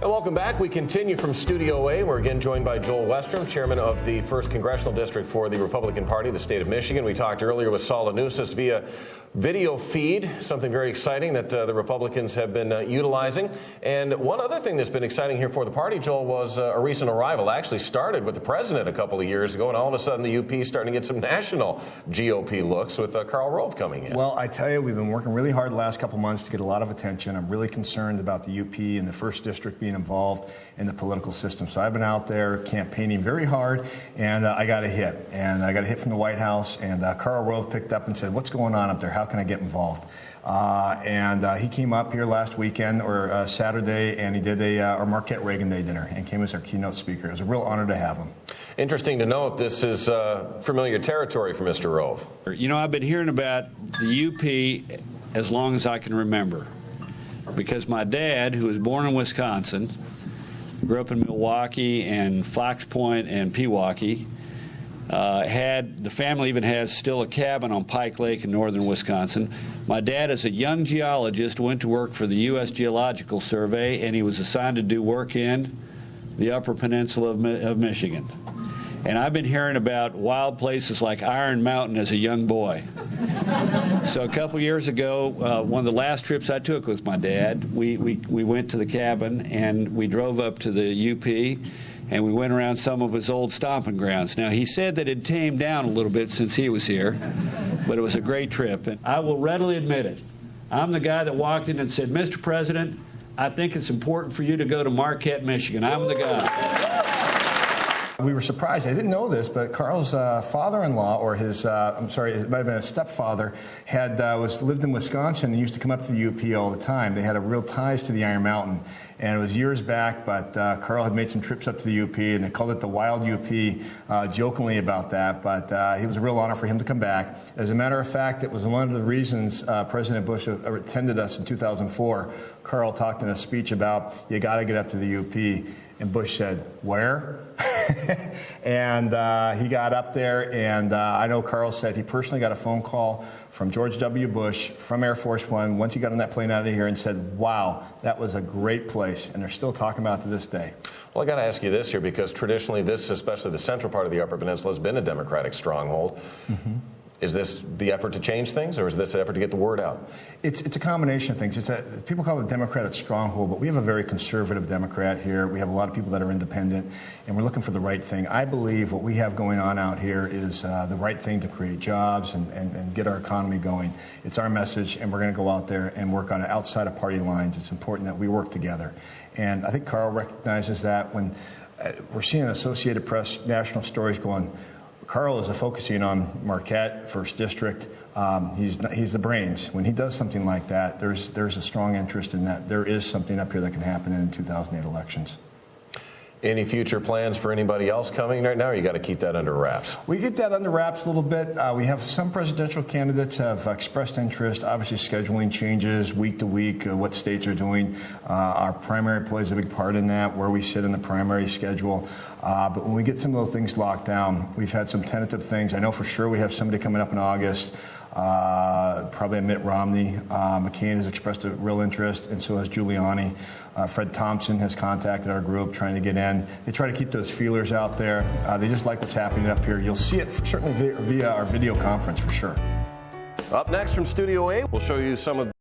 Welcome back. We continue from Studio A. We're again joined by Joel Westrom, chairman of the 1st Congressional District for the Republican Party of the state of Michigan. We talked earlier with Saul Anousis via video feed, something very exciting that the Republicans have been utilizing. And one other thing that's been exciting here for the party, Joel, was a recent arrival. Actually started with the president a couple of years ago, and all of a sudden the UP is starting to get some national GOP looks with Karl Rove coming in. Well, I tell you, we've been working really hard the last couple months to get a lot of attention. I'm really concerned about the UP and the 1st District being involved in the political system. So I've been out there campaigning very hard, and I got a hit. And I got a hit from the White House, and Karl Rove picked up and said, "What's going on up there? How can I get involved?" He came up here last weekend, or Saturday, and he did our Marquette Reagan Day dinner and came as our keynote speaker. It was a real honor to have him. Interesting to note, this is familiar territory for Mr. Rove. You know, I've been hearing about the UP as long as I can remember, because my dad, who was born in Wisconsin, grew up in Milwaukee and Fox Point and Pewaukee, the family even has still a cabin on Pike Lake in northern Wisconsin. My dad, as a young geologist, went to work for the U.S. Geological Survey, and he was assigned to do work in the Upper Peninsula of Michigan. And I've been hearing about wild places like Iron Mountain as a young boy. So a couple years ago, one of the last trips I took with my dad, we went to the cabin and we drove up to the UP and we went around some of his old stomping grounds. Now, he said that it tamed down a little bit since he was here, but it was a great trip. And I will readily admit it. I'm the guy that walked in and said, "Mr. President, I think it's important for you to go to Marquette, Michigan." I'm the guy. We were surprised. I didn't know this, but Karl's father-in-law, or his, it might have been a stepfather, lived in Wisconsin and used to come up to the UP all the time. They had a real ties to the Iron Mountain, and it was years back, but Karl had made some trips up to the UP, and they called it the Wild UP, jokingly about that, but it was a real honor for him to come back. As a matter of fact, it was one of the reasons President Bush attended us in 2004. Karl talked in a speech about, "You got to get up to the UP." And Bush said, "Where?" And he got up there, and I know Karl said he personally got a phone call from George W. Bush from Air Force One once he got on that plane out of here and said, "Wow, that was a great place." And they're still talking about it to this day. Well, I got to ask you this here, because traditionally this, especially the central part of the Upper Peninsula, has been a Democratic stronghold. Mm-hmm. Is this the effort to change things, or is this the effort to get the word out? It's a combination of things. People call it a Democratic stronghold, but we have a very conservative Democrat here. We have a lot of people that are independent, and we're looking for the right thing. I believe what we have going on out here is the right thing to create jobs and get our economy going. It's our message, and we're going to go out there and work on it outside of party lines. It's important that we work together. And I think Karl recognizes that when we're seeing Associated Press national stories going, Karl is focusing on Marquette, 1st District. He's the brains. When he does something like that, there's a strong interest in that. There is something up here that can happen in 2008 elections. Any future plans for anybody else coming right now, or you got to keep that under wraps? We get that under wraps a little bit. We have some presidential candidates have expressed interest. Obviously, scheduling changes week to week, what states are doing. Our primary plays a big part in that, where we sit in the primary schedule. But when we get some of those things locked down, we've had some tentative things. I know for sure we have somebody coming up in August. Probably Mitt Romney. McCain has expressed a real interest, and so has Giuliani. Fred Thompson has contacted our group trying to get in. They try to keep those feelers out there. They just like what's happening up here. You'll see it certainly via our video conference for sure. Up next from Studio A, we'll show you some of